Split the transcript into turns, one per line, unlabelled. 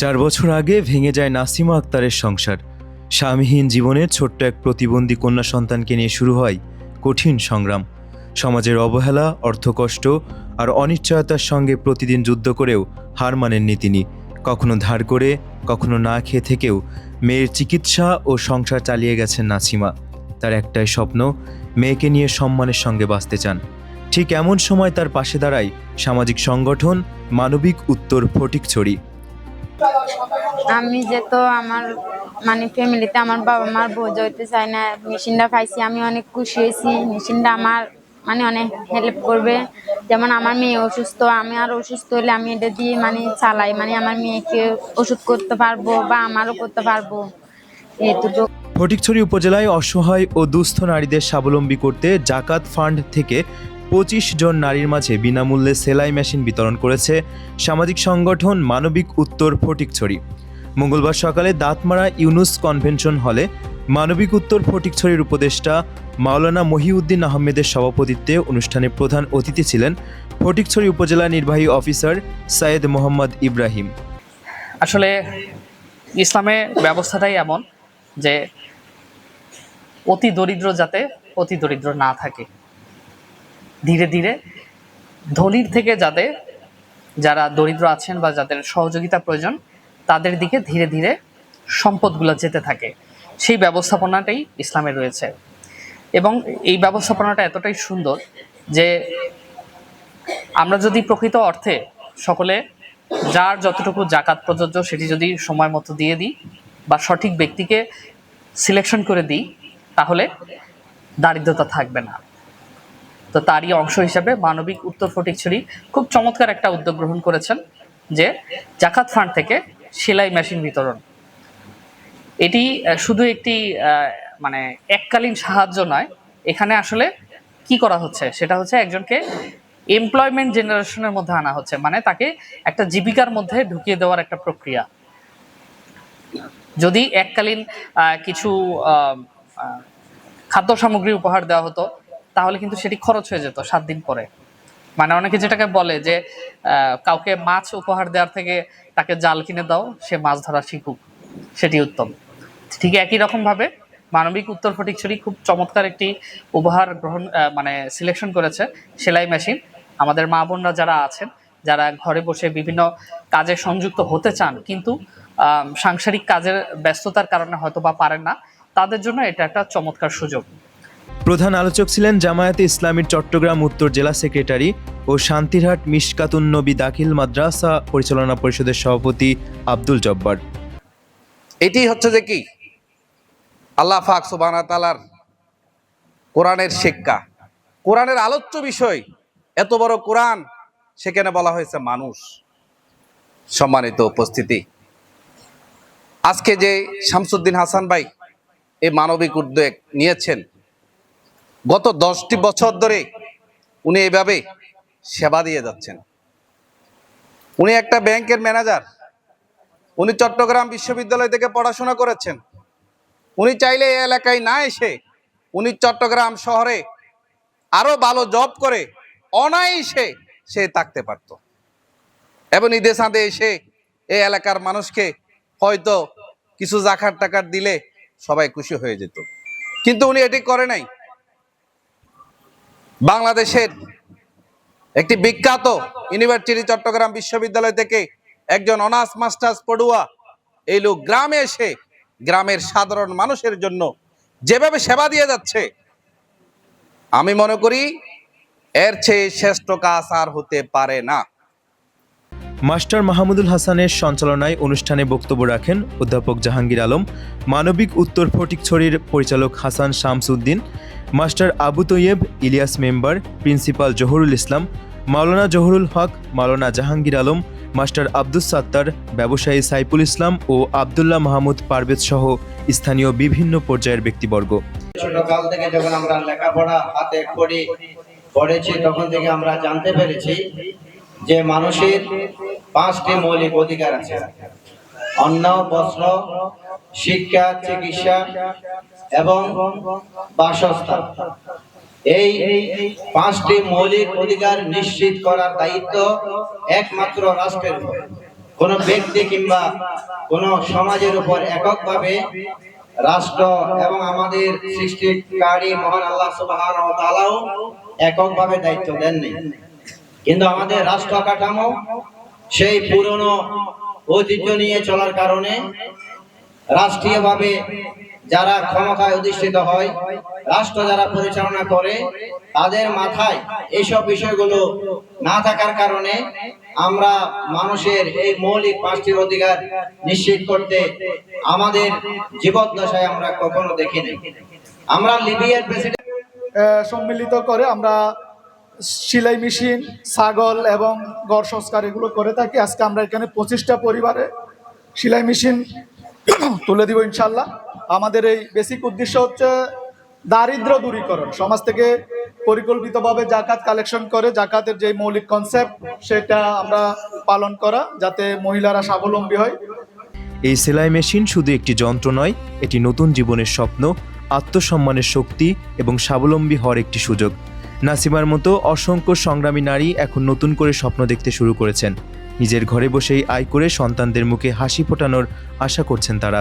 4 বছর আগে ভেঙে যায় নাসিমা আক্তারের সংসার। স্বামীহীন জীবনের ছোট্ট এক প্রতিবন্ধী কন্যা সন্তানকে নিয়ে শুরু হয় কঠিন সংগ্রাম। সমাজের অবহেলা, অর্থকষ্ট আর অনিশ্চয়তার সঙ্গে প্রতিদিন যুদ্ধ করেও হার মানেননি তিনি। কখনো ধার করে, কখনো না খেয়ে থেকেও মেয়ের চিকিৎসা ও সংসার চালিয়ে গেছেন নাসিমা। তার একটাই স্বপ্ন, মেয়েকে নিয়ে সম্মানের সঙ্গে বাঁচতে চান। ঠিক এমন সময় তার পাশে দাঁড়ায় সামাজিক সংগঠন মানবিক উত্তর ফটিকছড়ি।
আমি যেহেতু আমার ফ্যামিলিতে আমার বাবা মার বোঝ হইতে চাই না, মেশিনটা পাইছি আমি অনেক খুশি হয়েছি। মেশিনটা আমার অনেক হেল্প করবে। যেমন আমার মেয়ে অসুস্থ, আমি আর অসুস্থ হলে আমি এটা দিয়ে চালাই, আমার মেয়েকে ওষুধ করতে পারবো বা আমারও করতে পারবো এটুকু।
ফটিকছড়ি উপজেলায় অসহায় ও দুস্থ নারীদের স্বাবলম্বী করতে জাকাত ফান্ড থেকে 25 জন নারীর মাঝে বিনামূল্যে সেলাই মেশিন বিতরণ করেছে সামাজিক সংগঠন মানবিক উত্তর ফটিকছড়ি। মঙ্গলবার সকালে দাঁতমারা ইউনুস কনভেনশন হলে মানবিক উত্তর ফটিকছড়ির উপদেষ্টা মাওলানা মহিউদ্দিন আহমেদের সভাপতিত্বে অনুষ্ঠানে প্রধান অতিথি ছিলেন ফটিকছড়ি উপজেলা নির্বাহী অফিসার সৈয়দ মোহাম্মদ ইব্রাহিম।
আসলে ইসলামে ব্যবস্থাটাই এমন যে অতি দরিদ্র যাতে অতি দরিদ্র না থাকে, ধীরে ধীরে ধনীর থেকে যারা দরিদ্র আছেন বা যাদের সহযোগিতা প্রয়োজন তাদের দিকে ধীরে ধীরে সম্পদগুলো যেতে থাকে, সেই ব্যবস্থাপনাটাই ইসলামে রয়েছে। এবং এই ব্যবস্থাপনাটা এতটাই সুন্দর যে আমরা যদি প্রকৃত অর্থে সকলে যার যতটুকু জাকাত প্রযোজ্য সেটি যদি সময় মতো দিয়ে দিই বা সঠিক ব্যক্তিকে সিলেকশন করে দিই, তাহলে দারিদ্রতা থাকবে না। তো তারই অংশ হিসাবে মানবিক উত্তর ফটিকছড়ি খুব চমৎকার একটা উদ্যোগ গ্রহণ করেছেন যে জাকাত ফান্ড থেকে সেলাই মেশিন বিতরণ। এটি শুধু একটি এককালীন সাহায্য নয়, এখানে আসলে কি করা হচ্ছে সেটা হচ্ছে একজনকে এমপ্লয়মেন্ট জেনারেশনের মধ্যে আনা হচ্ছে, তাকে একটা জীবিকার মধ্যে ঢুকিয়ে দেওয়ার একটা প্রক্রিয়া। যদি এককালীন কিছু খাদ্য সামগ্রী উপহার দেওয়া হতো তাহলে কিন্তু সেটি খরচ হয়ে যেত 7 দিন পরে। অনেকে যেটাকে বলে যে কাউকে মাছ উপহার দেওয়ার থেকে তাকে জাল কিনে দাও, সে মাছ ধরা শিখুক, সেটি উত্তম। ঠিক একই রকম ভাবে মানবিক উত্তর ফটিকছড়ি খুব চমৎকার একটি উপহার গ্রহণ সিলেকশন করেছে সেলাই মেশিন। আমাদের মা বোনরা যারা আছেন, যারা ঘরে বসে বিভিন্ন কাজে সংযুক্ত হতে চান কিন্তু সাংসারিক কাজের ব্যস্ততার কারণে হয়তো বা পারেন না, তাদের জন্য এটা একটা চমৎকার সুযোগ।
প্রধান আলোচক ছিলেন জামায়াতে ইসলামীর চট্টগ্রাম উত্তর জেলা সেক্রেটারি ও শান্তিরহাট মিশকাতুন নবী দাখিল মাদ্রাসা পরিচালনা পরিষদের সভাপতি আব্দুল জব্বার।
এটি হচ্ছে যে কি আল্লাহ পাক সুবহানাহু ওয়া তাআলার কোরআনের শিক্ষা, কোরআনের আলোচ্য বিষয়। এত বড় কোরআন, সেখানে বলা হয়েছে মানুষ। সম্মানিত উপস্থিতি, আজকে যে শামসুদ্দিন হাসান ভাই এই মানবিক উদ্যোগ নিয়েছেন, গত 10টি বছর ধরে উনি এভাবে সেবা দিয়ে যাচ্ছেন। উনি একটা ব্যাংকের ম্যানেজার, উনি চট্টগ্রাম বিশ্ববিদ্যালয় থেকে পড়াশোনা করেছেন। উনি চাইলে এই এলাকায় না এসে উনি চট্টগ্রাম শহরে আরো ভালো জব করে অনায়াসে সে থাকতে পারত এবং ঈদে চাঁদে এসে এই এলাকার মানুষকে হয়তো কিছু জাকাত টাকার দিলে সবাই খুশি হয়ে যেত, কিন্তু উনি এটি করে নাই। বাংলাদেশের একটি বিখ্যাত ইউনিভার্সিটি চট্টগ্রাম বিশ্ববিদ্যালয় থেকে একজন অনার্স মাস্টার্স পড়ুয়া এই লোক গ্রামে এসে গ্রামের সাধারণ মানুষের জন্য যেভাবে সেবা দিয়ে যাচ্ছে, আমি মনে করি এর চেয়ে শ্রেষ্ঠ কাজ আর হতে পারে না।
মাস্টার মাহমুদুল হাসানের সঞ্চালনায় অনুষ্ঠানে বক্তব্য রাখেন অধ্যাপক জাহাঙ্গীর আলম, মানবিক উত্তর ফটিকছড়ির পরিচালক Hasan Shamsuddin, master Abu Taiyeb Ilias member, principal Zahurul Islam, Maulana Zahurul Haque, Maulana Jahangir Alam, master Abdus Sattar, ব্যবসায়ী সাইফুল ইসলাম ও আবদুল্লাহ মাহমুদ পারভেজ সহ স্থানীয় বিভিন্ন পর্যায়ের ব্যক্তিবর্গ।
ছোটকাল থেকে যখন আমরা লেখাপড়া হাতে পড়েছি তখন থেকে আমরা জানতে পেরেছি যে মানুষের 5টি মৌলিক অধিকার আছে: অন্ন, বস্ত্র, শিক্ষা, চিকিৎসা এবং বাসস্থান। এই 5টি মৌলিক অধিকার নিশ্চিত করার দায়িত্ব একমাত্র রাষ্ট্রের। কোনো ব্যক্তি কিংবা কোনো সমাজের উপর এককভাবে রাষ্ট্র এবং আমাদের সৃষ্টিকারী মহান আল্লাহ সুবহানাহু ওয়া তাআলাও এককভাবে দায়িত্ব দেননি। কিন্তু আমাদের রাষ্ট্র কাঠামো সেই পুরনো ঐতিহ্য নিয়ে চলার কারণে রাষ্ট্রীয়ভাবে যারা ক্ষমতায় অধিষ্ঠিত হয়, রাষ্ট্র যারা পরিচালনা করে, তাদের মাথায় এইসব বিষয়গুলো না থাকার কারণে আমরা মানুষের এই মৌলিক 5টির অধিকার নিশ্চিত করতে আমাদের জীবদ্দশায় আমরা কখনো দেখিনি। আমরা লিবিয়ার প্রেসিডেন্ট
সম্মিলিত করে আমরা সেলাই মেশিন, ছাগল এবং ঘর সংস্কার এগুলো করে থাকি। আজকে আমরা এখানে 25টা পরিবারে সেলাই মেশিন তুলে দিব ইনশাল্লাহ। আমাদের এই বেসিক উদ্দেশ্য হচ্ছে দারিদ্র্য দূরীকরণ। সমাজ থেকে পরিকল্পিতভাবে জাকাত কালেকশন করে জাকাতের যে মৌলিক কনসেপ্ট সেটা আমরা পালন করা, যাতে মহিলারা স্বাবলম্বী হয়।
এই সেলাই মেশিন শুধু একটি যন্ত্র নয়, এটি নতুন জীবনের স্বপ্ন, আত্মসম্মানের শক্তি এবং স্বাবলম্বী হওয়ার একটি সুযোগ। নাসিমার মতো অসংখ্য সংগ্রামী নারী এখন নতুন করে স্বপ্ন দেখতে শুরু করেছেন। নিজের ঘরে বসেই আয় করে সন্তানদের মুখে হাসি ফোটানোর আশা করছেন তারা।